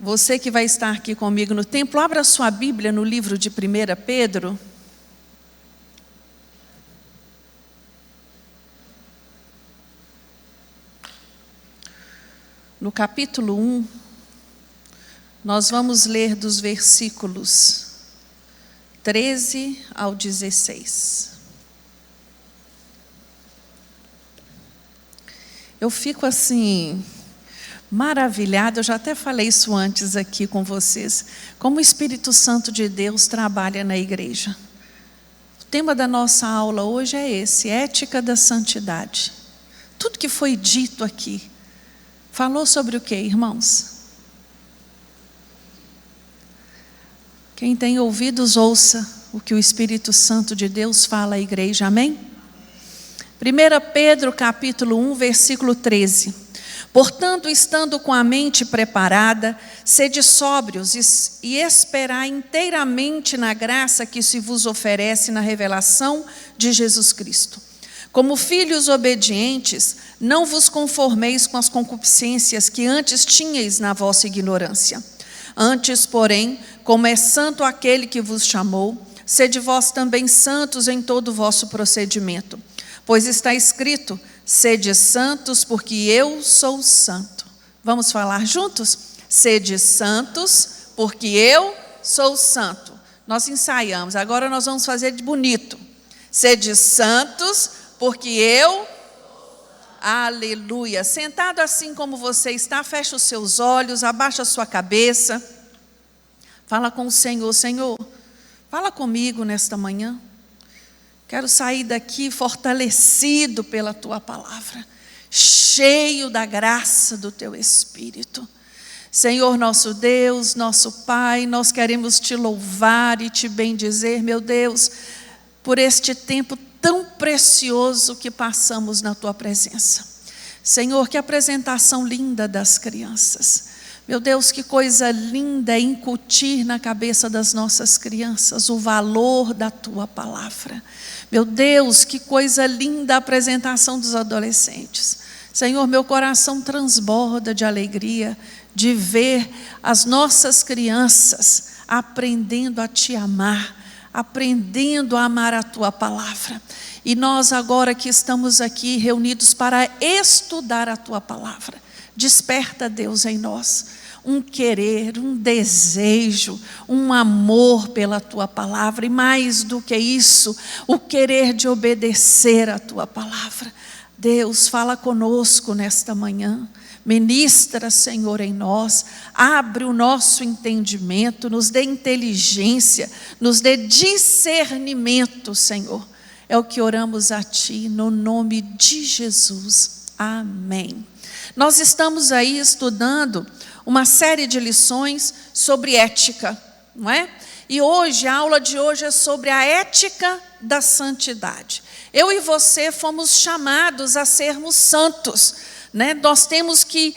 Você que vai estar aqui comigo no templo, abra sua Bíblia no livro de 1 Pedro. No capítulo 1, nós vamos ler dos versículos 13 ao 16. Eu fico assim, maravilhada, eu já até falei isso antes aqui com vocês, como o Espírito Santo de Deus trabalha na igreja. O tema da nossa aula hoje é esse, ética da santidade. Tudo que foi dito aqui, falou sobre o que, irmãos? Quem tem ouvidos, ouça o que o Espírito Santo de Deus fala à igreja, amém? 1 Pedro capítulo 1, versículo 13. Portanto, estando com a mente preparada, sede sóbrios e esperai inteiramente na graça que se vos oferece na revelação de Jesus Cristo. Como filhos obedientes, não vos conformeis com as concupiscências que antes tinhais na vossa ignorância. Antes, porém, como é santo aquele que vos chamou, sede vós também santos em todo o vosso procedimento. Pois está escrito, sede santos, porque eu sou santo. Vamos falar juntos? Sede santos, porque eu sou santo. Nós ensaiamos, agora nós vamos fazer de bonito. Sede santos, porque eu... Aleluia. Sentado assim como você está, fecha os seus olhos, abaixa a sua cabeça. Fala com o Senhor. Senhor, fala comigo nesta manhã. Quero sair daqui fortalecido pela Tua palavra, cheio da graça do Teu Espírito. Senhor nosso Deus, nosso Pai, nós queremos Te louvar e Te bendizer, meu Deus, por este tempo tão precioso que passamos na Tua presença. Senhor, que apresentação linda das crianças. Meu Deus, que coisa linda é incutir na cabeça das nossas crianças o valor da Tua palavra. Meu Deus, que coisa linda a apresentação dos adolescentes. Senhor, meu coração transborda de alegria de ver as nossas crianças aprendendo a Te amar, aprendendo a amar a Tua palavra. E nós agora que estamos aqui reunidos para estudar a Tua palavra, desperta, Deus, em nós um querer, um desejo, um amor pela Tua palavra, e mais do que isso, o querer de obedecer a Tua palavra. Deus, fala conosco nesta manhã, ministra, Senhor, em nós, abre o nosso entendimento, nos dê inteligência, nos dê discernimento, Senhor. É o que oramos a Ti, no nome de Jesus. Amém. Nós estamos aí estudando uma série de lições sobre ética, não é? E hoje, a aula de hoje é sobre a ética da santidade. Eu e você fomos chamados a sermos santos, né? Nós temos que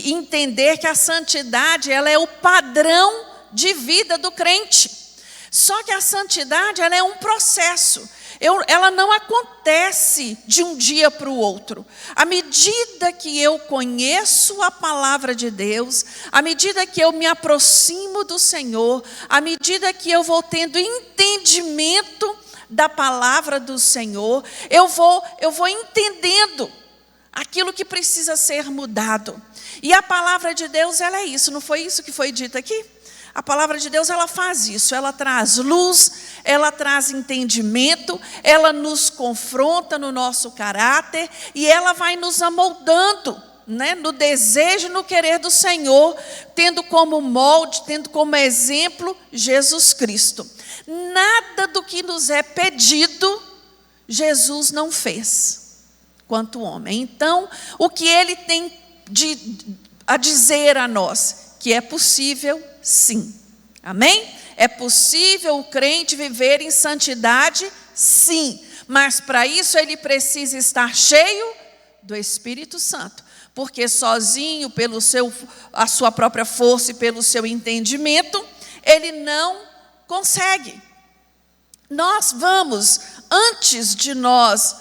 entender que a santidade, ela é o padrão de vida do crente. Só que a santidade, ela é um processo. Ela não acontece de um dia para o outro. À medida que eu conheço a palavra de Deus, à medida que eu me aproximo do Senhor, à medida que eu vou tendo entendimento da palavra do Senhor, eu vou entendendo aquilo que precisa ser mudado. E a palavra de Deus, ela é isso, não foi isso que foi dito aqui? A palavra de Deus, ela faz isso, ela traz luz, ela traz entendimento, ela nos confronta no nosso caráter e ela vai nos amoldando, né, no desejo e no querer do Senhor, tendo como molde, tendo como exemplo Jesus Cristo. Nada do que nos é pedido, Jesus não fez, quanto homem. Então, o que Ele tem a dizer a nós? Que é possível, sim. Amém? É possível o crente viver em santidade? Sim. Mas para isso ele precisa estar cheio do Espírito Santo. Porque sozinho, a sua própria força e pelo seu entendimento, ele não consegue. Nós vamos, antes de nós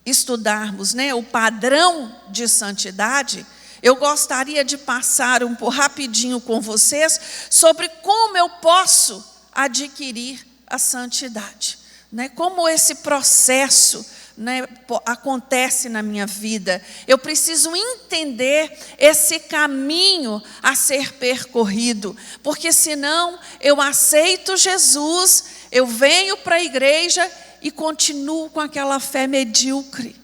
estudarmos, né, o padrão de santidade, eu gostaria de passar rapidinho com vocês sobre como eu posso adquirir a santidade, né? Como esse processo, né, acontece na minha vida. Eu preciso entender esse caminho a ser percorrido, porque senão eu aceito Jesus, eu venho para a igreja e continuo com aquela fé medíocre.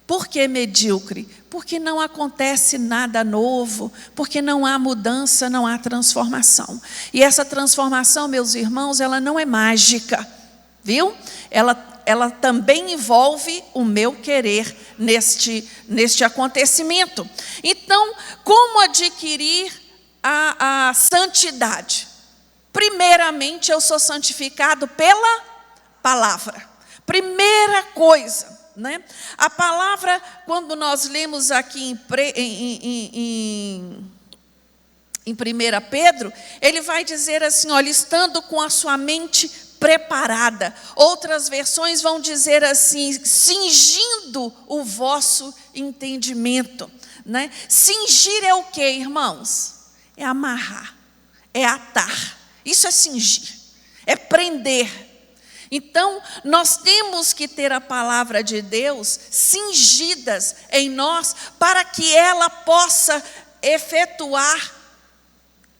Por que medíocre? Porque não acontece nada novo, porque não há mudança, não há transformação. E essa transformação, meus irmãos, ela não é mágica, viu? Ela também envolve o meu querer neste acontecimento. Então, como adquirir a santidade? Primeiramente, eu sou santificado pela palavra. Primeira coisa, né? A palavra, quando nós lemos aqui em 1 Pedro, ele vai dizer assim, olha, estando com a sua mente preparada. Outras versões vão dizer assim, cingindo o vosso entendimento, né? Cingir é o quê, irmãos? É amarrar, é atar. Isso é cingir, é prender. Então, nós temos que ter a palavra de Deus cingidas em nós, para que ela possa efetuar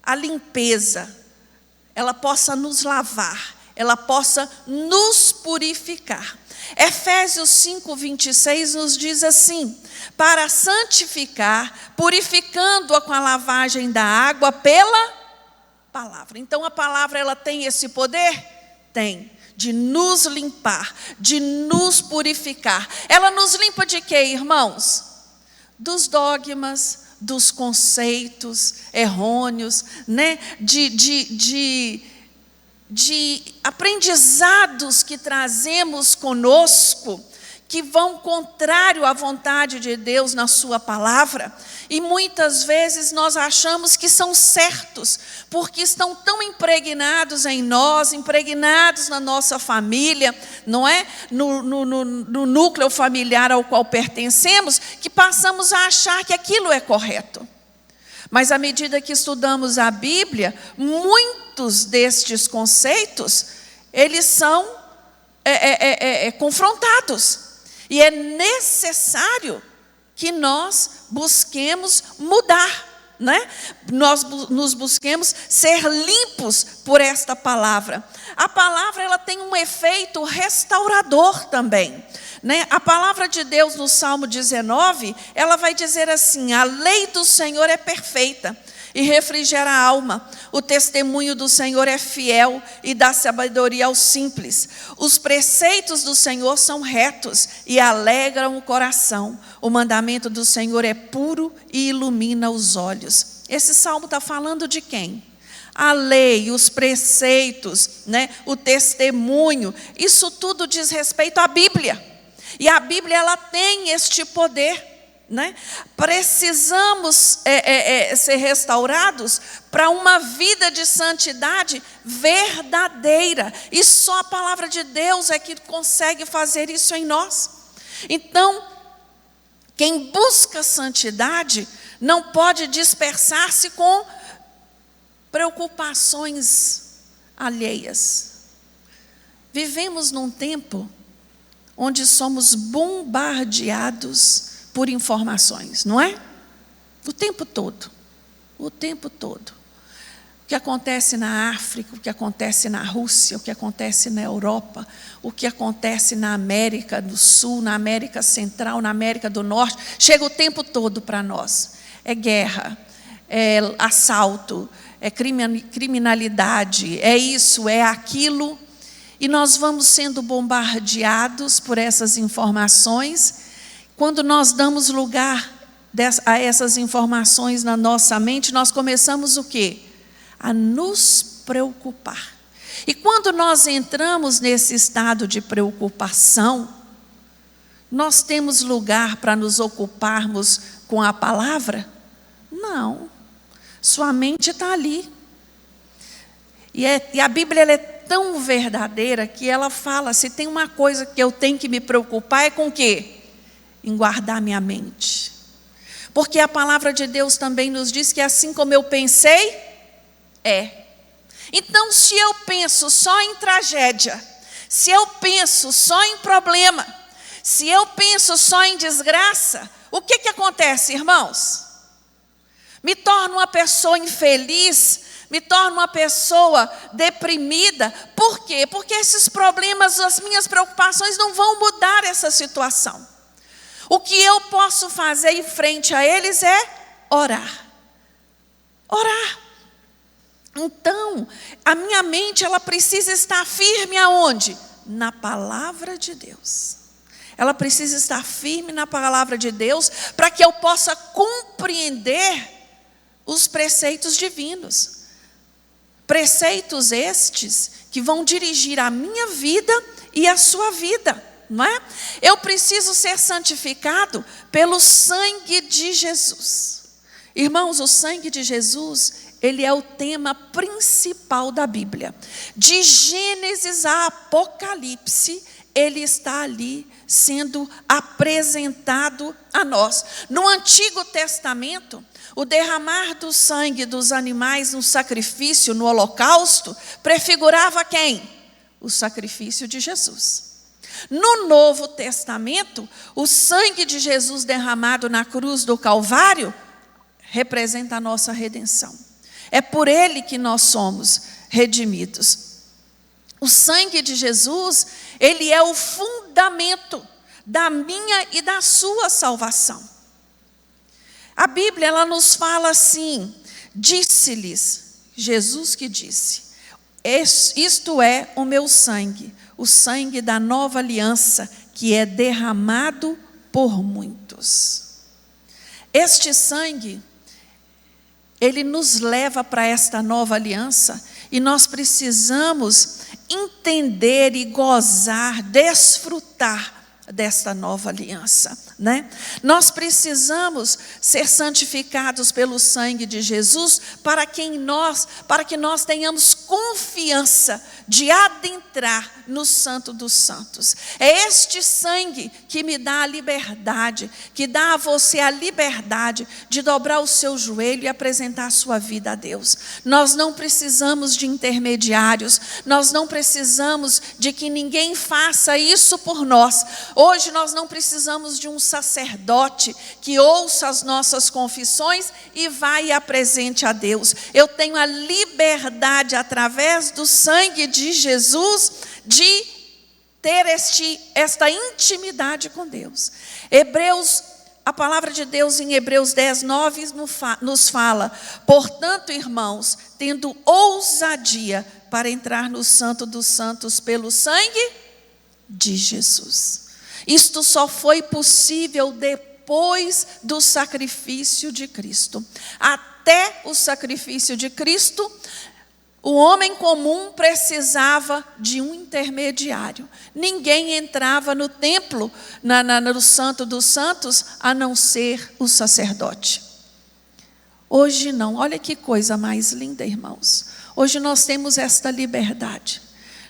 a limpeza, ela possa nos lavar, ela possa nos purificar. Efésios 5:26 nos diz assim, para santificar, purificando-a com a lavagem da água pela palavra. Então, a palavra, ela tem esse poder? Tem. De nos limpar, de nos purificar. Ela nos limpa de quê, irmãos? Dos dogmas, dos conceitos errôneos, né? De aprendizados que trazemos conosco, que vão contrário à vontade de Deus na sua palavra. E muitas vezes nós achamos que são certos, porque estão tão impregnados em nós, impregnados na nossa família, não é? No núcleo familiar ao qual pertencemos, que passamos a achar que aquilo é correto. Mas à medida que estudamos a Bíblia, muitos destes conceitos, eles são confrontados. E é necessário que nós busquemos mudar, né? Nós nos busquemos ser limpos por esta palavra. A palavra, ela tem um efeito restaurador também, né? A palavra de Deus no Salmo 19, ela vai dizer assim, a lei do Senhor é perfeita e refrigera a alma. O testemunho do Senhor é fiel e dá sabedoria aos simples. Os preceitos do Senhor são retos e alegram o coração. O mandamento do Senhor é puro e ilumina os olhos. Esse salmo está falando de quem? A lei, os preceitos, né? O testemunho, isso tudo diz respeito à Bíblia. E a Bíblia, ela tem este poder, né? Precisamos ser restaurados para uma vida de santidade verdadeira. E só a palavra de Deus é que consegue fazer isso em nós. Então, quem busca santidade não pode dispersar-se com preocupações alheias. Vivemos num tempo onde somos bombardeados por informações, não é? O tempo todo. O tempo todo. O que acontece na África, o que acontece na Rússia, o que acontece na Europa, o que acontece na América do Sul, na América Central, na América do Norte, chega o tempo todo para nós. É guerra, é assalto, é criminalidade, é isso, é aquilo. E nós vamos sendo bombardeados por essas informações. Quando nós damos lugar a essas informações na nossa mente, nós começamos o quê? A nos preocupar. E quando nós entramos nesse estado de preocupação, nós temos lugar para nos ocuparmos com a palavra? Não. Sua mente está ali. E a Bíblia, ela é tão verdadeira que ela fala, se tem uma coisa que eu tenho que me preocupar, é com o quê? Em guardar minha mente. Porque a palavra de Deus também nos diz que assim como eu pensei, é. Então, se eu penso só em tragédia, se eu penso só em problema, se eu penso só em desgraça, o que acontece, irmãos? Me torno uma pessoa infeliz, me torno uma pessoa deprimida. Por quê? Porque esses problemas, as minhas preocupações não vão mudar essa situação. O que eu posso fazer em frente a eles é orar. Orar. Então, a minha mente, ela precisa estar firme aonde? Na palavra de Deus. Ela precisa estar firme na palavra de Deus para que eu possa compreender os preceitos divinos. Preceitos estes que vão dirigir a minha vida e a sua vida, não é? Eu preciso ser santificado pelo sangue de Jesus. Irmãos, o sangue de Jesus, ele é o tema principal da Bíblia. De Gênesis a Apocalipse, ele está ali sendo apresentado a nós. No Antigo Testamento, o derramar do sangue dos animais no sacrifício, no holocausto, prefigurava quem? O sacrifício de Jesus. No Novo Testamento, o sangue de Jesus derramado na cruz do Calvário representa a nossa redenção. É por ele que nós somos redimidos. O sangue de Jesus, ele é o fundamento da minha e da sua salvação. A Bíblia, ela nos fala assim: disse-lhes, Jesus que disse, isto é o meu sangue, o sangue da nova aliança, que é derramado por muitos. Este sangue, ele nos leva para esta nova aliança, e nós precisamos entender e gozar, desfrutar desta nova aliança, né? Nós precisamos ser santificados pelo sangue de Jesus para que nós tenhamos confiança de adentrar no Santo dos Santos. É este sangue que me dá a liberdade, que dá a você a liberdade de dobrar o seu joelho e apresentar a sua vida a Deus. Nós não precisamos de intermediários, nós não precisamos de que ninguém faça isso por nós. Hoje nós não precisamos de um sacerdote que ouça as nossas confissões e vá e apresente a Deus. Eu tenho a liberdade, através do sangue de Jesus, de ter esta intimidade com Deus. A palavra de Deus em Hebreus 10:9 nos fala: portanto, irmãos, tendo ousadia para entrar no Santo dos Santos pelo sangue de Jesus. Isto só foi possível depois do sacrifício de Cristo. Até o sacrifício de Cristo, o homem comum precisava de um intermediário. Ninguém entrava no templo, no Santo dos Santos, a não ser o sacerdote. Hoje não. Olha que coisa mais linda, irmãos. Hoje nós temos esta liberdade.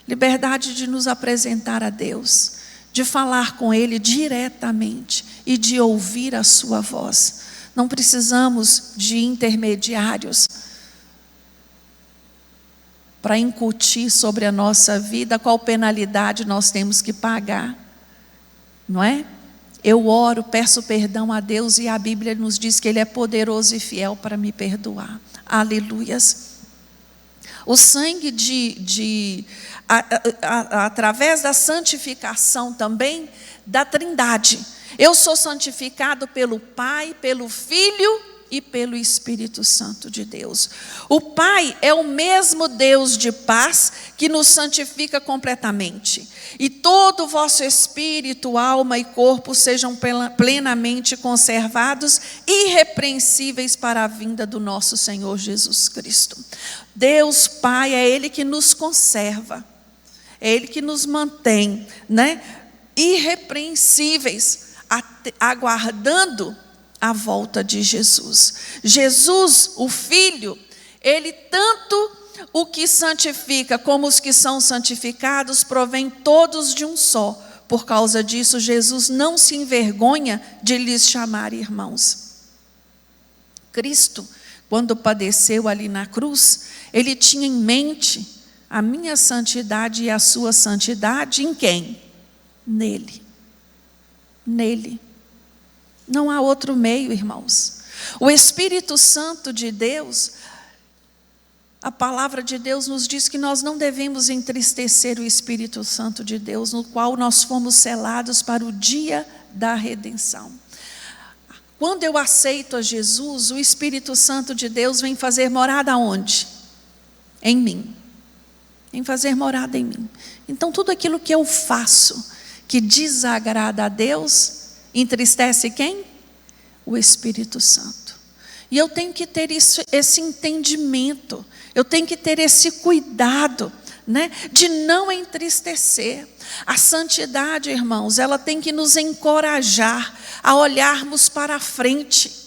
Liberdade de nos apresentar a Deus, de falar com Ele diretamente e de ouvir a sua voz. Não precisamos de intermediários para incutir sobre a nossa vida qual penalidade nós temos que pagar, não é? Eu oro, peço perdão a Deus e a Bíblia nos diz que Ele é poderoso e fiel para me perdoar. Aleluias. O sangue através da santificação também da Trindade. Eu sou santificado pelo Pai, pelo Filho e pelo Espírito Santo de Deus. O Pai é o mesmo Deus de paz que nos santifica completamente. E todo o vosso espírito, alma e corpo sejam plenamente conservados, irrepreensíveis para a vinda do nosso Senhor Jesus Cristo. Deus Pai é Ele que nos conserva, é Ele que nos mantém, né, irrepreensíveis, aguardando a volta de Jesus. Jesus, o Filho, Ele tanto o que santifica como os que são santificados provém todos de um só. Por causa disso, Jesus não se envergonha de lhes chamar irmãos. Cristo, quando padeceu ali na cruz, ele tinha em mente a minha santidade e a sua santidade em quem? Nele. Nele. Não há outro meio, irmãos. O Espírito Santo de Deus, a palavra de Deus nos diz que nós não devemos entristecer o Espírito Santo de Deus, no qual nós fomos selados para o dia da redenção. Quando eu aceito a Jesus, o Espírito Santo de Deus vem fazer morada onde? Em mim. Vem fazer morada em mim. Então tudo aquilo que eu faço, que desagrada a Deus, entristece quem? O Espírito Santo. E eu tenho que ter esse entendimento, eu tenho que ter esse cuidado, né, de não entristecer. A santidade, irmãos, ela tem que nos encorajar a olharmos para a frente,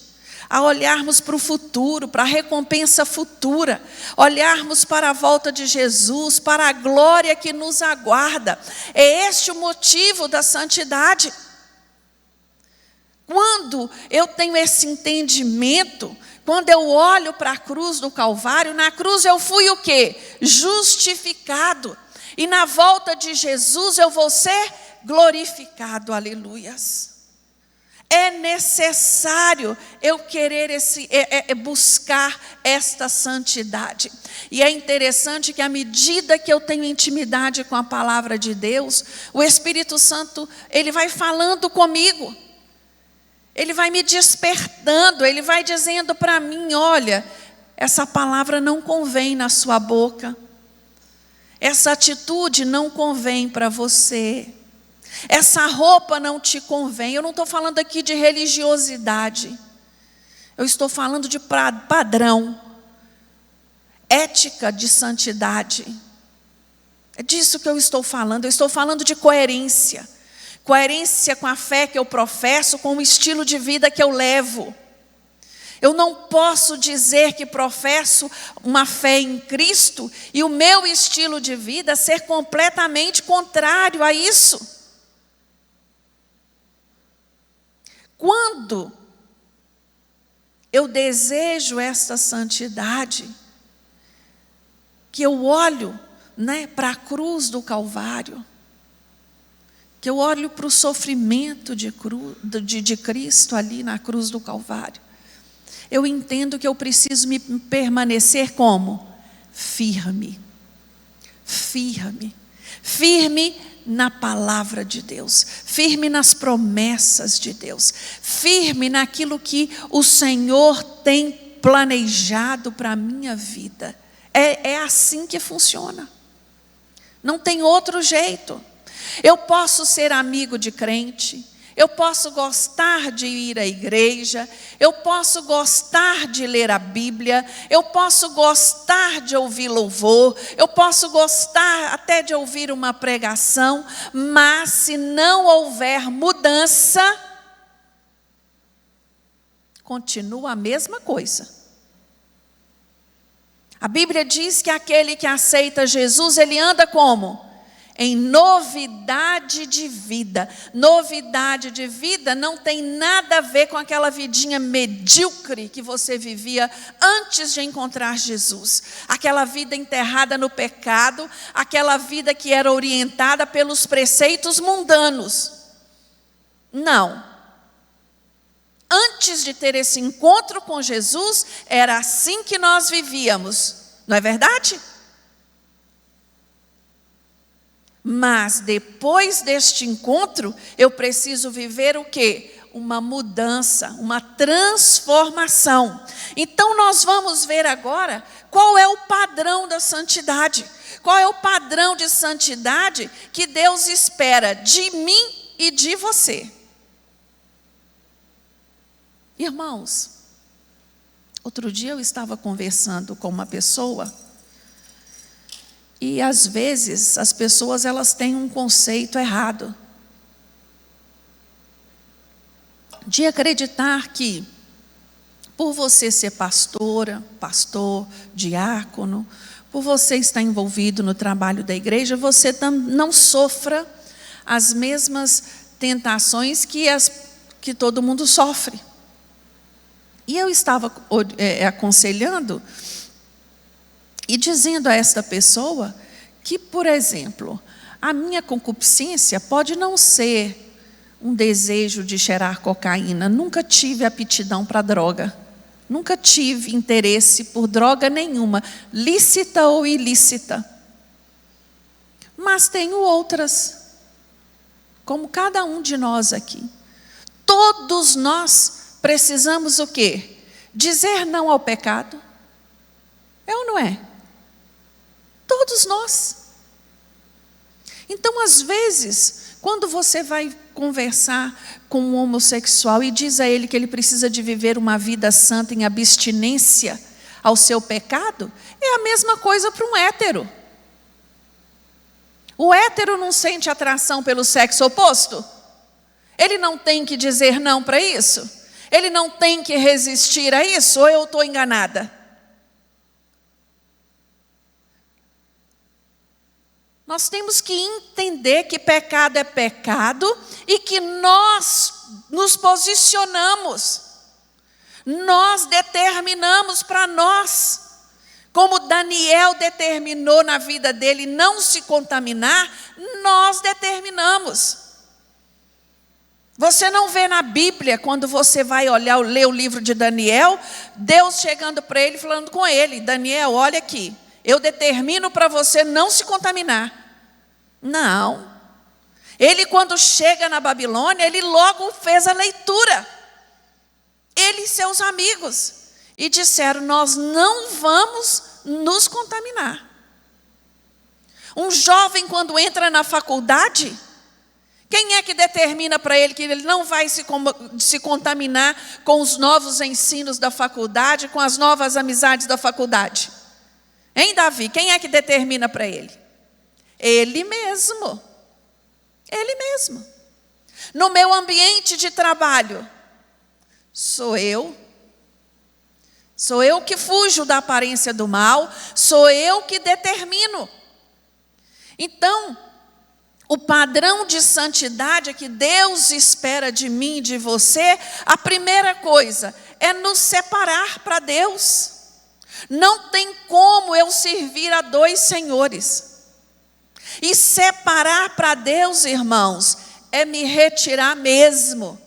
a olharmos para o futuro, para a recompensa futura, olharmos para a volta de Jesus, para a glória que nos aguarda. É este o motivo da santidade. Quando eu tenho esse entendimento, quando eu olho para a cruz do Calvário, na cruz eu fui o quê? Justificado. E na volta de Jesus eu vou ser glorificado, aleluias. É necessário eu querer buscar esta santidade. E é interessante que à medida que eu tenho intimidade com a palavra de Deus, o Espírito Santo, ele vai falando comigo. Ele vai me despertando, ele vai dizendo para mim, olha, essa palavra não convém na sua boca. Essa atitude não convém para você. Essa roupa não te convém. Eu não estou falando aqui de religiosidade. Eu estou falando de padrão. Ética de santidade. É disso que eu estou falando. Eu estou falando de coerência. Coerência com a fé que eu professo, com o estilo de vida que eu levo. Eu não posso dizer que professo uma fé em Cristo e o meu estilo de vida ser completamente contrário a isso. Quando eu desejo esta santidade, que eu olho, né, para a cruz do Calvário, que eu olho para o sofrimento de Cristo ali na cruz do Calvário, eu entendo que eu preciso me permanecer como? Firme. Firme. Firme na palavra de Deus. Firme nas promessas de Deus. Firme naquilo que o Senhor tem planejado para a minha vida. É assim que funciona. Não tem outro jeito. Eu posso ser amigo de crente, eu posso gostar de ir à igreja, eu posso gostar de ler a Bíblia, eu posso gostar de ouvir louvor, eu posso gostar até de ouvir uma pregação, mas se não houver mudança, continua a mesma coisa. A Bíblia diz que aquele que aceita Jesus, ele anda como? Em novidade de vida. Novidade de vida não tem nada a ver com aquela vidinha medíocre que você vivia antes de encontrar Jesus. Aquela vida enterrada no pecado, aquela vida que era orientada pelos preceitos mundanos. Não. Antes de ter esse encontro com Jesus, era assim que nós vivíamos. Não é verdade? Mas depois deste encontro, eu preciso viver o quê? Uma mudança, uma transformação. Então nós vamos ver agora qual é o padrão da santidade. Qual é o padrão de santidade que Deus espera de mim e de você. Irmãos, outro dia eu estava conversando com uma pessoa. E às vezes as pessoas elas têm um conceito errado de acreditar que por você ser pastora, pastor, diácono, por você estar envolvido no trabalho da igreja, você não sofra as mesmas tentações que todo mundo sofre. E eu estava aconselhando e dizendo a esta pessoa que, por exemplo, a minha concupiscência pode não ser um desejo de cheirar cocaína. Nunca tive aptidão para droga. Nunca tive interesse por droga nenhuma, lícita ou ilícita. Mas tenho outras, como cada um de nós aqui. Todos nós precisamos o quê? Dizer não ao pecado. É ou não é? Todos nós. Então, às vezes, quando você vai conversar com um homossexual e diz a ele que ele precisa de viver uma vida santa em abstinência ao seu pecado, é a mesma coisa para um hétero. O hétero não sente atração pelo sexo oposto? Ele não tem que dizer não para isso? Ele não tem que resistir a isso? Ou eu estou enganada? Nós temos que entender que pecado é pecado e que nós nos posicionamos. Nós determinamos para nós. Como Daniel determinou na vida dele não se contaminar, nós determinamos. Você não vê na Bíblia, quando você vai ler o livro de Daniel, Deus chegando para ele, falando com ele: Daniel, olha aqui, eu determino para você não se contaminar. Não. Ele, quando chega na Babilônia, ele logo fez a leitura. Ele e seus amigos. E disseram: nós não vamos nos contaminar. Um jovem, quando entra na faculdade, quem é que determina para ele que ele não vai se contaminar com os novos ensinos da faculdade, com as novas amizades da faculdade? Hein, Davi? Quem é que determina para ele? Ele mesmo. Ele mesmo. No meu ambiente de trabalho, sou eu. Sou eu que fujo da aparência do mal, sou eu que determino. Então, o padrão de santidade que Deus espera de mim e de você, a primeira coisa é nos separar para Deus. Não tem como eu servir a dois senhores. E separar para Deus, irmãos, é me retirar mesmo.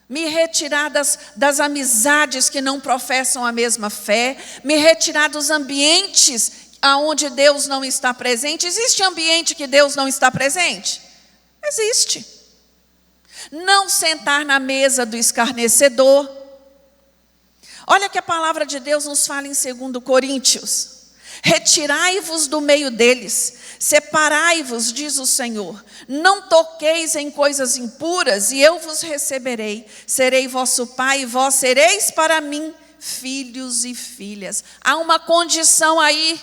Me retirar das amizades que não professam a mesma fé, me retirar dos ambientes onde Deus não está presente. Existe ambiente que Deus não está presente? Existe. Não sentar na mesa do escarnecedor. Olha que a palavra de Deus nos fala em 2 Coríntios. Retirai-vos do meio deles, separai-vos, diz o Senhor. Não toqueis em coisas impuras, e eu vos receberei. Serei vosso pai, e vós sereis para mim filhos e filhas. Há uma condição aí.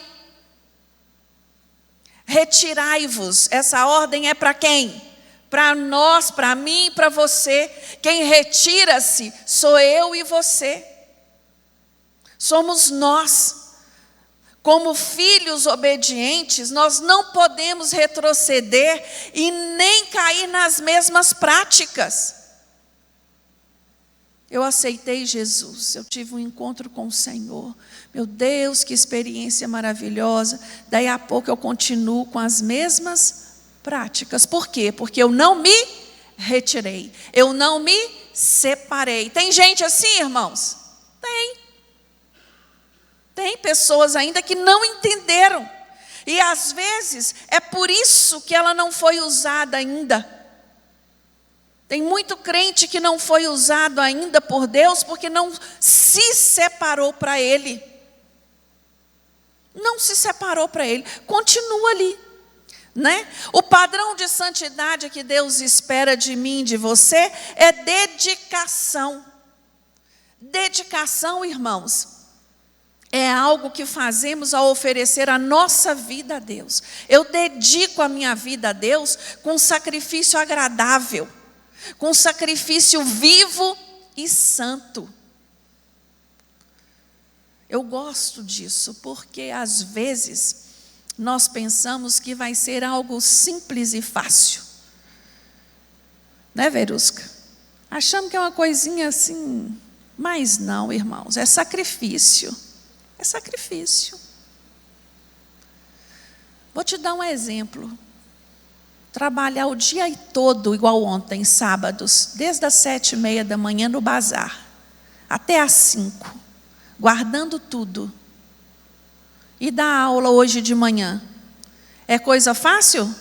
Retirai-vos. Essa ordem é para quem? Para nós, para mim e para você. Quem retira-se sou eu e você. Somos nós. Como filhos obedientes, nós não podemos retroceder e nem cair nas mesmas práticas. Eu aceitei Jesus, eu tive um encontro com o Senhor. Meu Deus, que experiência maravilhosa. Daí a pouco eu continuo com as mesmas práticas. Por quê? Porque eu não me retirei, eu não me separei. Tem gente assim, irmãos? Tem. Tem pessoas ainda que não entenderam. E às vezes é por isso que ela não foi usada ainda. Tem muito crente que não foi usado ainda por Deus porque não se separou para Ele. Não se separou para Ele. Continua ali. Né? O padrão de santidade que Deus espera de mim e de você é dedicação. Dedicação, irmãos, é algo que fazemos ao oferecer a nossa vida a Deus. Eu dedico a minha vida a Deus com um sacrifício agradável, com um sacrifício vivo e santo. Eu gosto disso, porque às vezes nós pensamos que vai ser algo simples e fácil. Né, Verusca? Achamos que é uma coisinha assim, Mas não, irmãos, é sacrifício. É sacrifício. Vou te dar um exemplo. Trabalhar o dia todo, igual ontem, sábados, desde as 7:30 da manhã no bazar, até às 5, guardando tudo. E dar aula hoje de manhã. É coisa fácil?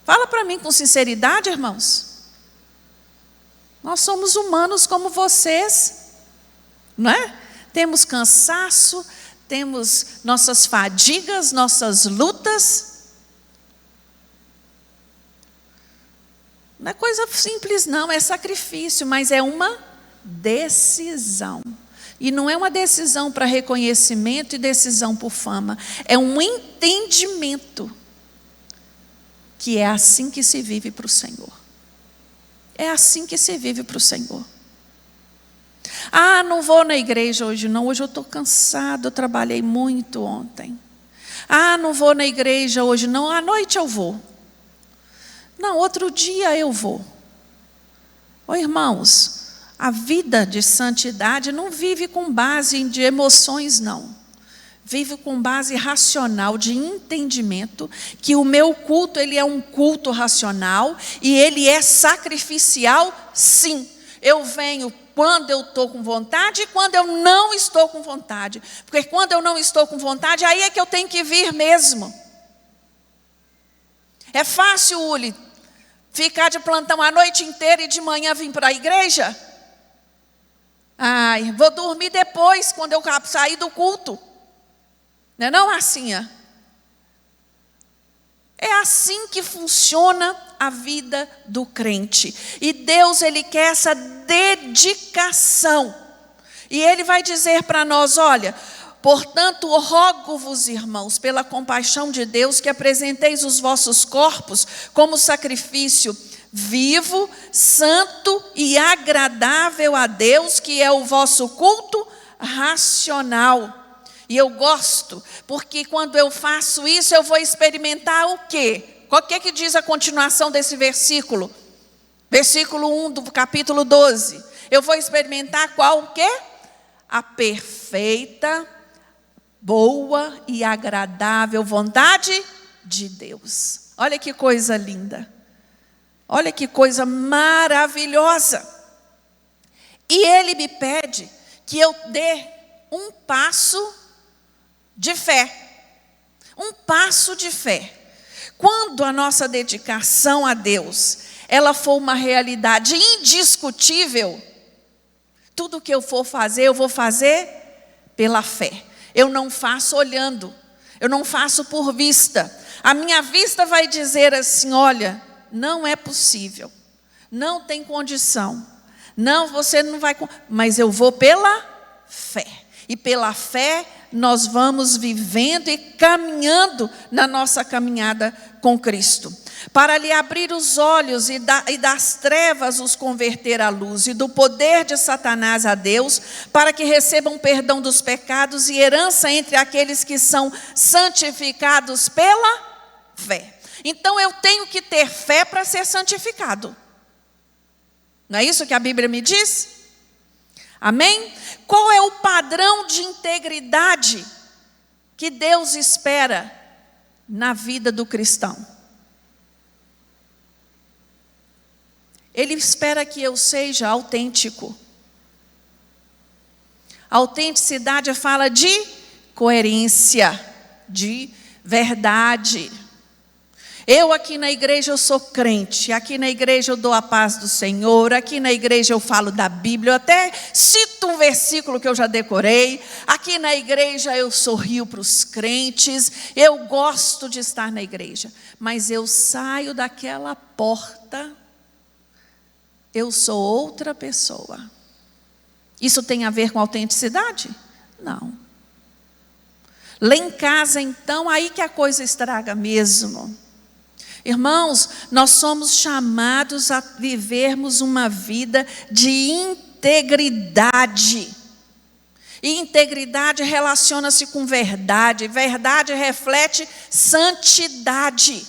Fala para mim com sinceridade, irmãos. Nós somos humanos como vocês, não é? Temos cansaço, temos nossas fadigas, nossas lutas. Não é coisa simples não, é sacrifício, mas é uma decisão. E não é uma decisão para reconhecimento e decisão por fama. É um entendimento que é assim que se vive para o Senhor. É assim que se vive para o Senhor. Ah, não vou na igreja hoje não, hoje eu estou cansado, eu trabalhei muito ontem. Ah, não vou na igreja hoje não, à noite eu vou. Não, outro dia eu vou. Ô irmãos, a vida de santidade não vive com base de emoções não. Vive com base racional, de entendimento, que o meu culto ele é um culto racional e ele é sacrificial, sim. Eu venho quando eu estou com vontade e quando eu não estou com vontade. Porque quando eu não estou com vontade, aí é que eu tenho que vir mesmo. É fácil, Uli, ficar de plantão a noite inteira e de manhã vir para a igreja? Ai, vou dormir depois, quando eu sair do culto. Não é não, Marcinha? É assim que funciona a vida do crente. E Deus, Ele quer essa dedicação. E Ele vai dizer para nós, olha, portanto, rogo-vos, irmãos, pela compaixão de Deus, que apresenteis os vossos corpos como sacrifício vivo, santo e agradável a Deus, que é o vosso culto racional. E eu gosto, porque quando eu faço isso, eu vou experimentar o quê? O que diz a continuação desse versículo? Versículo 1 do capítulo 12. Eu vou experimentar qual o quê? A perfeita, boa e agradável vontade de Deus. Olha que coisa linda. Olha que coisa maravilhosa. E Ele me pede que eu dê um passo de fé. Um passo de fé. Quando a nossa dedicação a Deus, ela for uma realidade indiscutível, tudo que eu for fazer, eu vou fazer pela fé. Eu não faço olhando, eu não faço por vista. A minha vista vai dizer assim, olha, não é possível, não tem condição, não, você não vai, mas eu vou pela fé. E pela fé nós vamos vivendo e caminhando na nossa caminhada com Cristo. Para lhe abrir os olhos e das trevas os converter à luz, e do poder de Satanás a Deus, para que recebam perdão dos pecados e herança entre aqueles que são santificados pela fé. Então eu tenho que ter fé para ser santificado. Não é isso que a Bíblia me diz? Amém? Qual é o padrão de integridade que Deus espera na vida do cristão? Ele espera que eu seja autêntico. Autenticidade fala de coerência, de verdade. Eu aqui na igreja eu sou crente, aqui na igreja eu dou a paz do Senhor, aqui na igreja eu falo da Bíblia, eu até cito um versículo que eu já decorei, aqui na igreja eu sorrio para os crentes, eu gosto de estar na igreja, mas eu saio daquela porta, eu sou outra pessoa. Isso tem a ver com autenticidade? Não. Lá em casa então, aí que a coisa estraga mesmo. Irmãos, nós somos chamados a vivermos uma vida de integridade. E integridade relaciona-se com verdade. Verdade reflete santidade.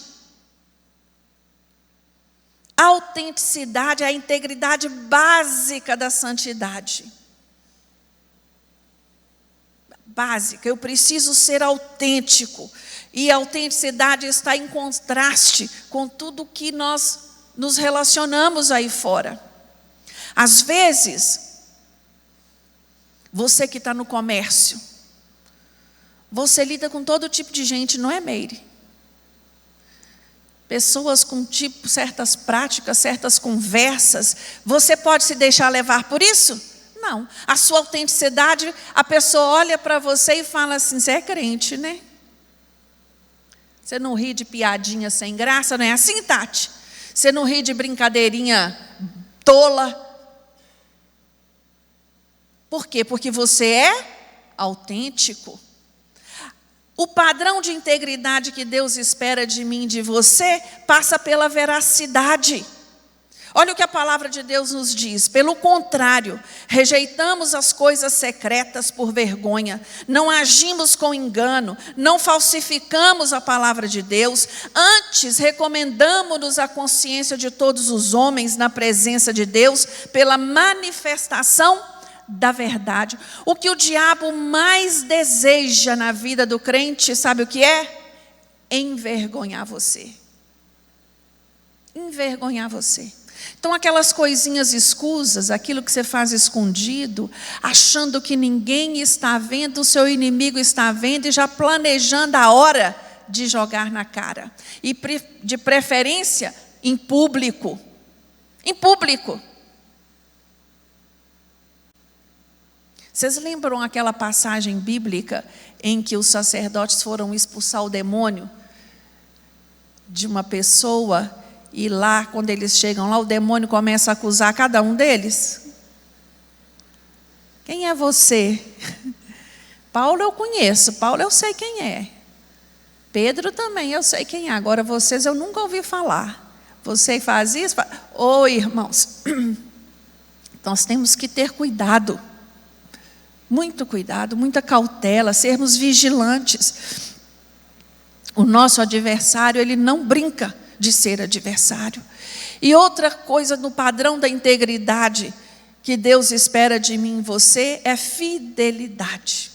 Autenticidade é a integridade básica da santidade. básica. Eu preciso ser autêntico. E a autenticidade está em contraste com tudo que nós nos relacionamos aí fora. Às vezes, você que está no comércio, você lida com todo tipo de gente, não é, Meire? Pessoas com certas práticas, certas conversas. Você pode se deixar levar por isso? Não. A sua autenticidade, a pessoa olha para você e fala assim: você é crente, né? Você não ri de piadinha sem graça, não é assim, Tati? Você não ri de brincadeirinha tola. Por quê? Porque você é autêntico. O padrão de integridade que Deus espera de mim e de você passa pela veracidade. Olha o que a palavra de Deus nos diz. Pelo contrário, rejeitamos as coisas secretas por vergonha, não agimos com engano, não falsificamos a palavra de Deus, antes recomendamos-nos à consciência de todos os homens na presença de Deus pela manifestação da verdade. O que o diabo mais deseja na vida do crente, sabe o que é? Envergonhar você. Envergonhar você. Então aquelas coisinhas escusas, aquilo que você faz escondido, achando que ninguém está vendo, o seu inimigo está vendo e já planejando a hora de jogar na cara. E de preferência em público. Em público. Vocês lembram aquela passagem bíblica em que os sacerdotes foram expulsar o demônio de uma pessoa e lá, quando eles chegam lá, o demônio começa a acusar cada um deles? Quem é você? Paulo eu conheço, Paulo eu sei quem é. Pedro também eu sei quem é. Agora vocês eu nunca ouvi falar. Você faz isso? Ô, irmãos, nós temos que ter cuidado. Muito cuidado, muita cautela, sermos vigilantes. O nosso adversário, ele não brinca de ser adversário. E outra coisa no padrão da integridade que Deus espera de mim e você é fidelidade.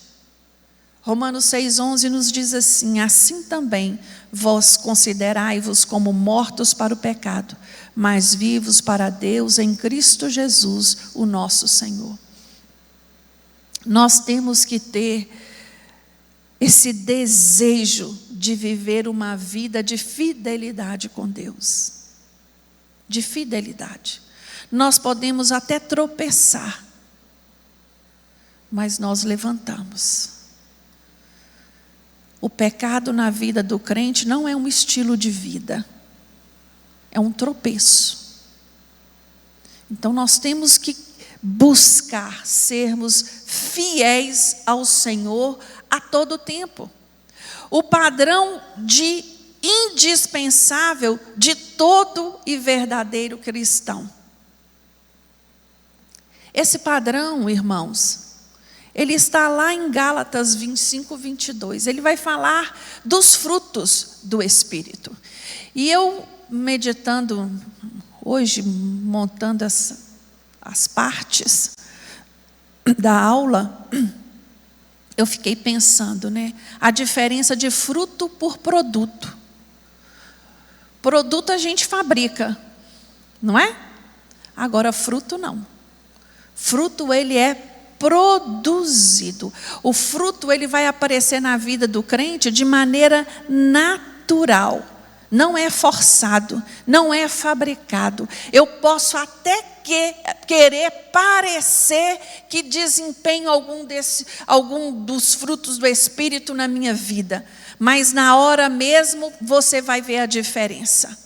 Romanos 6,11 nos diz assim: assim também vós considerai-vos como mortos para o pecado, mas vivos para Deus em Cristo Jesus, o nosso Senhor. Nós temos que ter esse desejo de viver uma vida de fidelidade com Deus. De fidelidade. Nós podemos até tropeçar, mas nós levantamos. O pecado na vida do crente não é um estilo de vida, é um tropeço. Então nós temos que buscar sermos fiéis ao Senhor a todo tempo. O padrão de indispensável de todo e verdadeiro cristão. Esse padrão, irmãos, ele está lá em Gálatas 25:22. Ele vai falar dos frutos do Espírito. E eu, meditando hoje, montando as partes da aula, eu fiquei pensando, né? A diferença de fruto por produto. Produto a gente fabrica, não é? Agora fruto não. Fruto ele é produzido. O fruto ele vai aparecer na vida do crente de maneira natural. Não é forçado, não é fabricado. Eu posso até querer parecer que desempenho algum dos frutos do Espírito na minha vida, mas na hora mesmo você vai ver a diferença.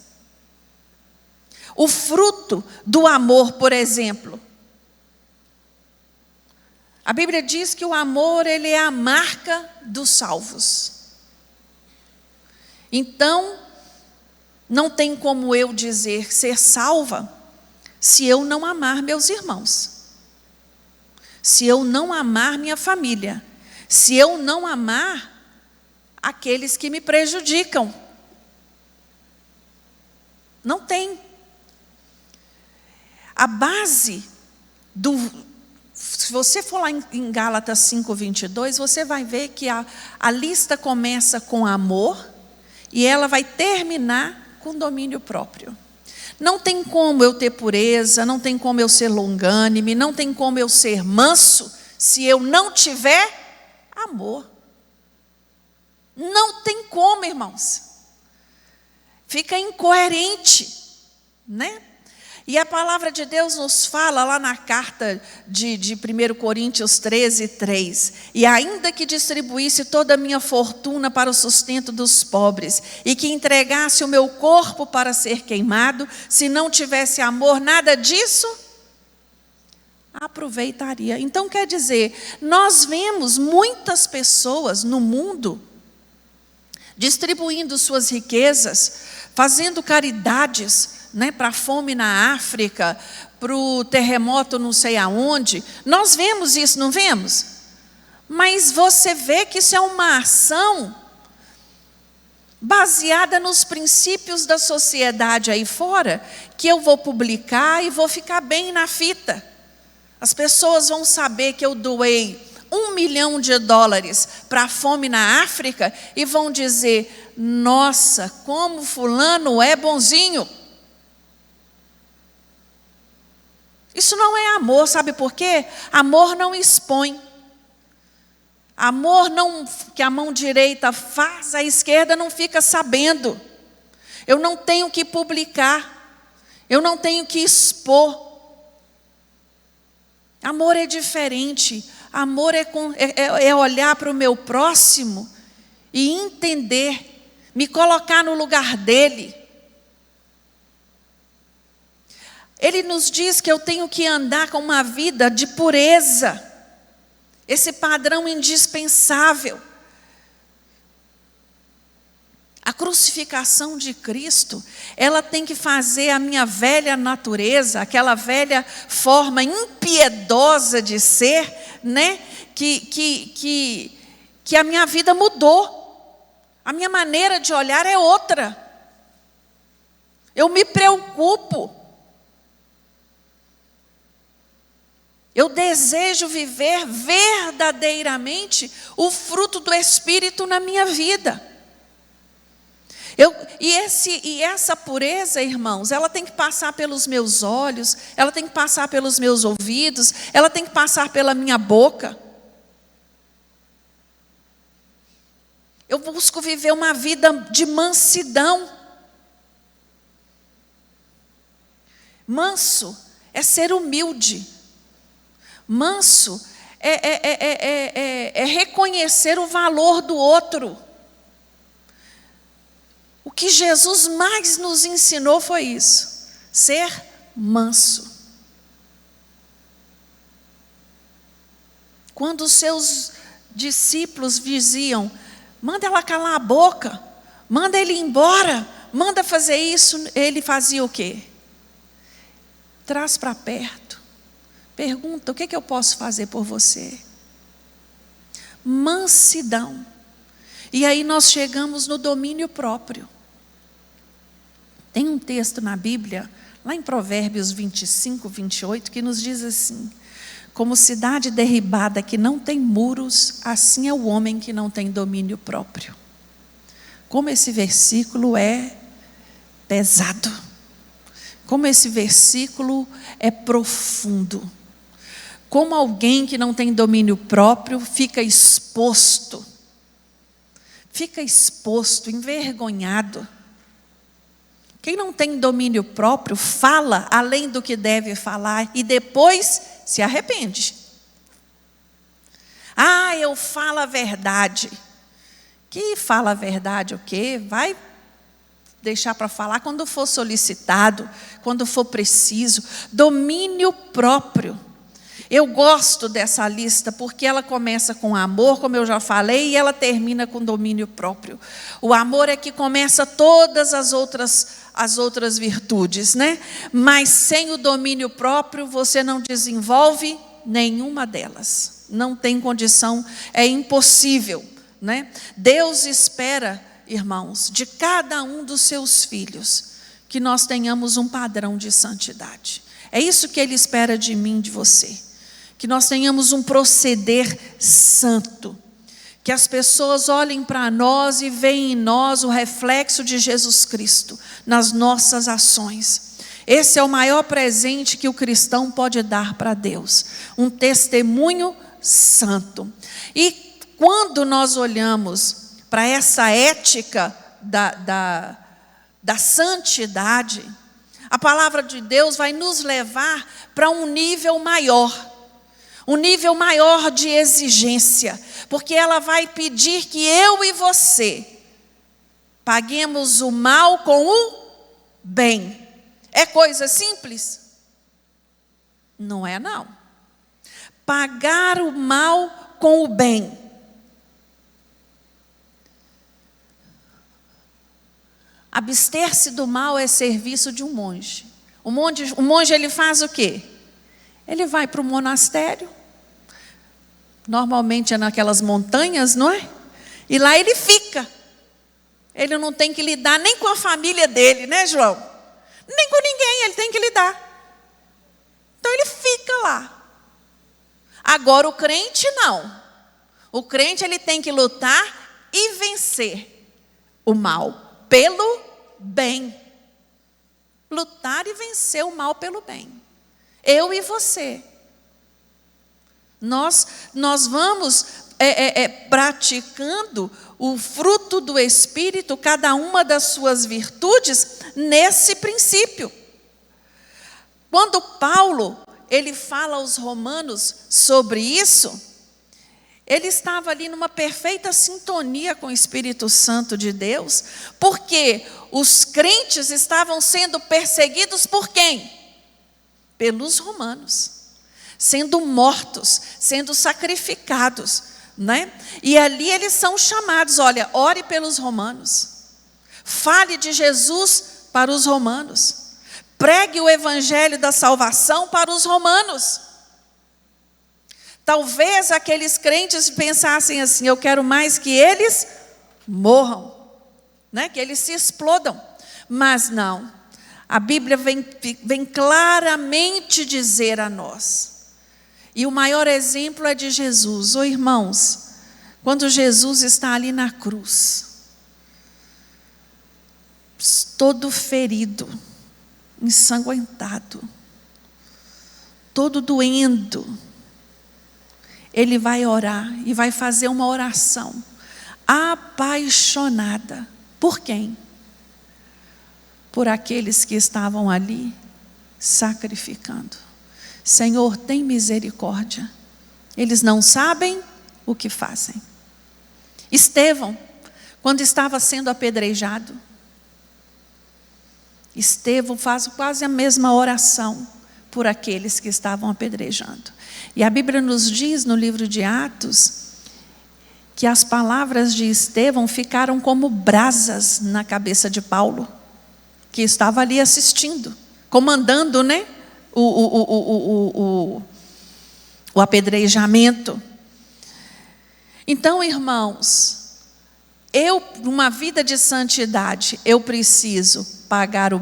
O fruto do amor, por exemplo. A Bíblia diz que o amor ele é a marca dos salvos. Então, não tem como eu dizer ser salva se eu não amar meus irmãos, se eu não amar minha família, se eu não amar aqueles que me prejudicam. Não tem. A base do Se você for lá em Gálatas 5:22, você vai ver que a lista começa com amor e ela vai terminar com domínio próprio. Não tem como eu ter pureza, não tem como eu ser longânime, não tem como eu ser manso, se eu não tiver amor. Não tem como, irmãos. Fica incoerente, né? E a palavra de Deus nos fala lá na carta de 1 Coríntios 13:3. E ainda que distribuísse toda a minha fortuna para o sustento dos pobres, e que entregasse o meu corpo para ser queimado, se não tivesse amor, nada disso aproveitaria. Então quer dizer, nós vemos muitas pessoas no mundo distribuindo suas riquezas, fazendo caridades, né, para a fome na África, para o terremoto não sei aonde. Nós vemos isso, não vemos? Mas você vê que isso é uma ação baseada nos princípios da sociedade aí fora, que eu vou publicar e vou ficar bem na fita. As pessoas vão saber que eu doei $1 milhão para a fome na África e vão dizer: nossa, como fulano é bonzinho. Isso não é amor, sabe por quê? Amor não expõe. Amor não, que a mão direita faz, a esquerda não fica sabendo. Eu não tenho que publicar, eu não tenho que expor. Amor é diferente. Amor é olhar para o meu próximo e entender, me colocar no lugar dele. Ele nos diz que eu tenho que andar com uma vida de pureza, esse padrão indispensável. A crucificação de Cristo, ela tem que fazer a minha velha natureza, aquela velha forma impiedosa de ser, né? Que a minha vida mudou. A minha maneira de olhar é outra. Eu me preocupo. Eu desejo viver verdadeiramente o fruto do Espírito na minha vida. E essa pureza, irmãos, ela tem que passar pelos meus olhos, ela tem que passar pelos meus ouvidos, ela tem que passar pela minha boca. Eu busco viver uma vida de mansidão. Manso é ser humilde. Manso é reconhecer o valor do outro. O que Jesus mais nos ensinou foi isso: ser manso. Quando os seus discípulos diziam: manda ela calar a boca, manda ele ir embora, manda fazer isso, ele fazia o quê? Traz para perto. Pergunta: o que eu posso fazer por você? Mansidão. E aí nós chegamos no domínio próprio. Tem um texto na Bíblia, lá em Provérbios 25:28, que nos diz assim: como cidade derribada que não tem muros, assim é o homem que não tem domínio próprio. Como esse versículo é pesado. Como esse versículo é profundo. Como alguém que não tem domínio próprio fica exposto, envergonhado. Quem não tem domínio próprio fala além do que deve falar e depois se arrepende. Ah, eu falo a verdade. Que fala a verdade o quê? Vai deixar para falar quando for solicitado, quando for preciso. Domínio próprio. Eu gosto dessa lista porque ela começa com amor, como eu já falei, e ela termina com domínio próprio. O amor é que começa todas as outras virtudes, né? Mas sem o domínio próprio você não desenvolve nenhuma delas. Não tem condição, é impossível, né? Deus espera, irmãos, de cada um dos seus filhos, que nós tenhamos um padrão de santidade. É isso que Ele espera de mim, de você. que nós tenhamos um proceder santo, que as pessoas olhem para nós e veem em nós o reflexo de Jesus Cristo nas nossas ações. Esse é o maior presente que o cristão pode dar para Deus, um testemunho santo. E quando nós olhamos para essa ética da santidade, a palavra de Deus vai nos levar para um nível maior de exigência, porque ela vai pedir que eu e você paguemos o mal com o bem. É coisa simples? Não é, não. Pagar o mal com o bem. Abster-se do mal é serviço de um monge. O monge ele faz o quê? Ele vai para o monastério, normalmente é naquelas montanhas, não é? E lá ele fica. Ele não tem que lidar nem com a família dele, né, João? Nem com ninguém, ele tem que lidar. Então ele fica lá. Agora o crente não. O crente ele tem que lutar e vencer o mal pelo bem. Lutar e vencer o mal pelo bem. Eu e você. Nós vamos praticando o fruto do Espírito, cada uma das suas virtudes, nesse princípio. Quando Paulo, ele fala aos romanos sobre isso, ele estava ali numa perfeita sintonia com o Espírito Santo de Deus, porque os crentes estavam sendo perseguidos por quem? Pelos romanos, sendo mortos, sendo sacrificados, né? E ali eles são chamados, olha, ore pelos romanos, fale de Jesus para os romanos, pregue o evangelho da salvação para os romanos. Talvez aqueles crentes pensassem assim, eu quero mais que eles morram, né? Que eles se explodam, mas não. A Bíblia vem claramente dizer a nós, e o maior exemplo é de Jesus. Irmãos, quando Jesus está ali na cruz, todo ferido, ensanguentado, todo doendo, ele vai orar e vai fazer uma oração apaixonada. Por quem? Por aqueles que estavam ali sacrificando. Senhor, tem misericórdia. Eles não sabem o que fazem. Estevão, quando estava sendo apedrejado, Estevão faz quase a mesma oração por aqueles que estavam apedrejando. E a Bíblia nos diz no livro de Atos que as palavras de Estevão ficaram como brasas na cabeça de Paulo, que estava ali assistindo, comandando, né, o apedrejamento. Então, irmãos, numa vida de santidade, eu preciso pagar o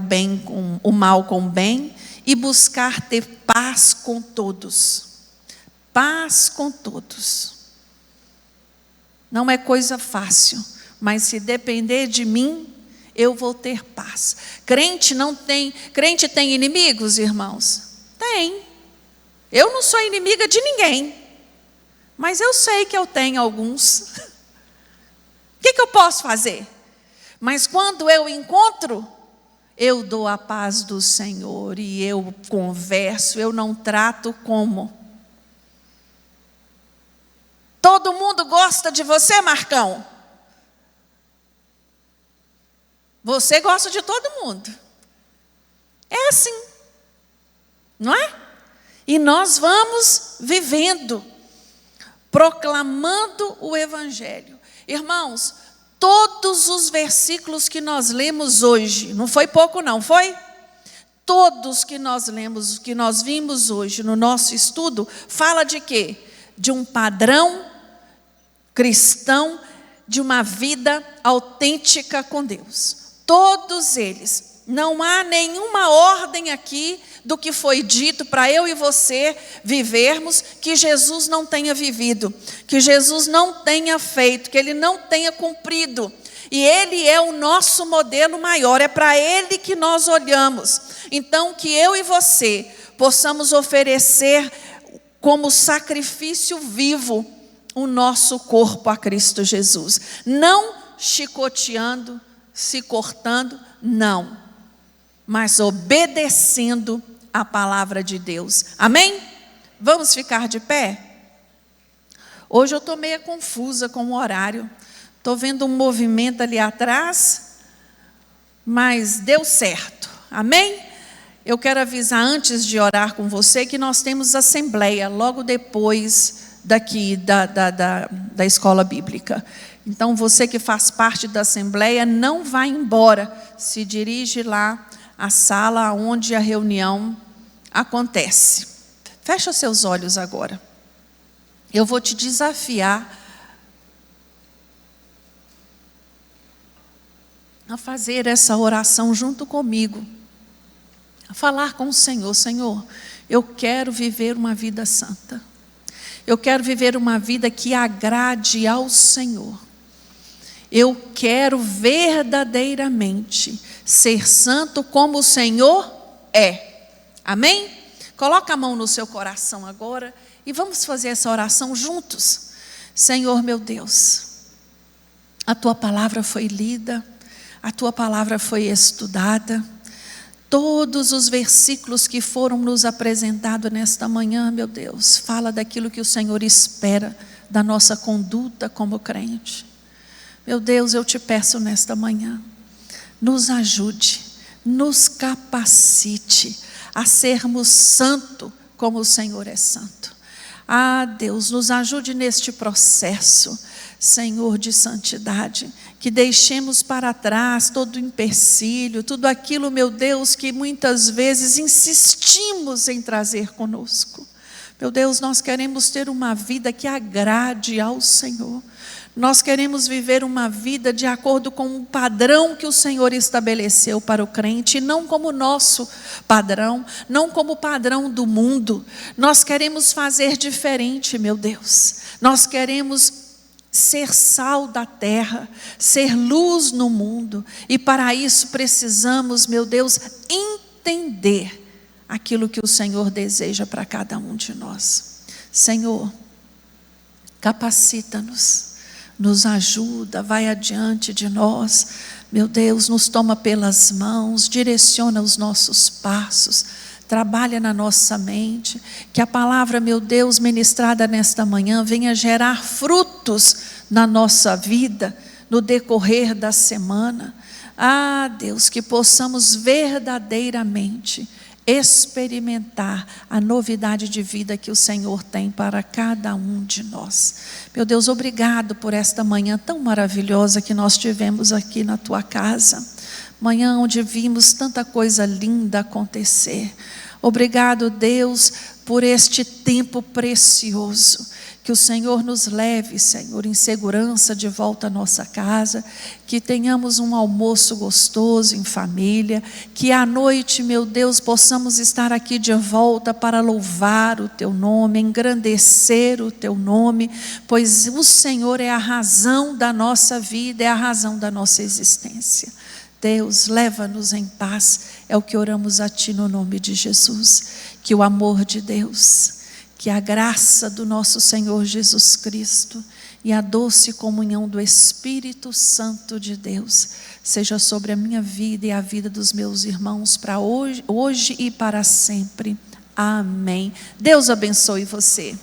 mal com o bem e buscar ter paz com todos. Paz com todos. Não é coisa fácil, mas se depender de mim, eu vou ter paz. Crente tem inimigos, irmãos? Tem. Eu não sou inimiga de ninguém, mas eu sei que eu tenho alguns. O que eu posso fazer? Mas quando eu encontro, eu dou a paz do Senhor e eu converso, eu não trato como. Todo mundo gosta de você, Marcão? Você gosta de todo mundo. É assim, não é? E nós vamos vivendo, proclamando o Evangelho. Irmãos, todos os versículos que nós lemos hoje, não foi pouco não, foi? Todos que nós lemos, que nós vimos hoje no nosso estudo, fala de quê? De um padrão cristão, de uma vida autêntica com Deus. Todos eles, não há nenhuma ordem aqui do que foi dito para eu e você vivermos, que Jesus não tenha vivido, que Jesus não tenha feito, que Ele não tenha cumprido. E Ele é o nosso modelo maior, é para Ele que nós olhamos. Então, que eu e você possamos oferecer como sacrifício vivo o nosso corpo a Cristo Jesus. Não chicoteando, se cortando, não. Mas obedecendo a palavra de Deus. Amém? Vamos ficar de pé? Hoje eu estou meio confusa com o horário. Estou vendo um movimento ali atrás, mas deu certo. Amém? Eu quero avisar antes de orar com você que nós temos assembleia logo depois daqui da escola bíblica. Então você que faz parte da assembleia não vai embora, se dirige lá à sala onde a reunião acontece. Fecha seus olhos agora. Eu vou te desafiar a fazer essa oração junto comigo, a falar com o Senhor. Senhor, eu quero viver uma vida santa. Eu quero viver uma vida que agrade ao Senhor. Eu quero verdadeiramente ser santo como o Senhor é. Amém? Coloca a mão no seu coração agora e vamos fazer essa oração juntos. Senhor meu Deus, a Tua palavra foi lida, a Tua palavra foi estudada. Todos os versículos que foram nos apresentados nesta manhã, meu Deus, fala daquilo que o Senhor espera da nossa conduta como crente. Meu Deus, eu te peço nesta manhã, nos ajude, nos capacite a sermos santos como o Senhor é santo. Ah, Deus, nos ajude neste processo, Senhor, de santidade, que deixemos para trás todo o empecilho, tudo aquilo, meu Deus, que muitas vezes insistimos em trazer conosco. Meu Deus, nós queremos ter uma vida que agrade ao Senhor. Nós queremos viver uma vida de acordo com o padrão que o Senhor estabeleceu para o crente, e não como o nosso padrão, não como o padrão do mundo. Nós queremos fazer diferente, meu Deus. Nós queremos ser sal da terra, ser luz no mundo, e para isso precisamos, meu Deus, entender aquilo que o Senhor deseja para cada um de nós. Senhor, capacita-nos, nos ajuda, vai adiante de nós, meu Deus, nos toma pelas mãos, direciona os nossos passos, trabalha na nossa mente, que a palavra, meu Deus, ministrada nesta manhã, venha gerar frutos na nossa vida, no decorrer da semana. Ah, Deus, que possamos verdadeiramente experimentar a novidade de vida que o Senhor tem para cada um de nós. Meu Deus, obrigado por esta manhã tão maravilhosa que nós tivemos aqui na Tua casa. Manhã onde vimos tanta coisa linda acontecer. Obrigado, Deus, por este tempo precioso. Que o Senhor nos leve, Senhor, em segurança de volta à nossa casa, que tenhamos um almoço gostoso em família, que à noite, meu Deus, possamos estar aqui de volta para louvar o Teu nome, engrandecer o Teu nome, pois o Senhor é a razão da nossa vida, é a razão da nossa existência. Deus, leva-nos em paz, é o que oramos a Ti no nome de Jesus. Que o amor de Deus, que a graça do nosso Senhor Jesus Cristo e a doce comunhão do Espírito Santo de Deus seja sobre a minha vida e a vida dos meus irmãos para hoje e para sempre. Amém. Deus abençoe você.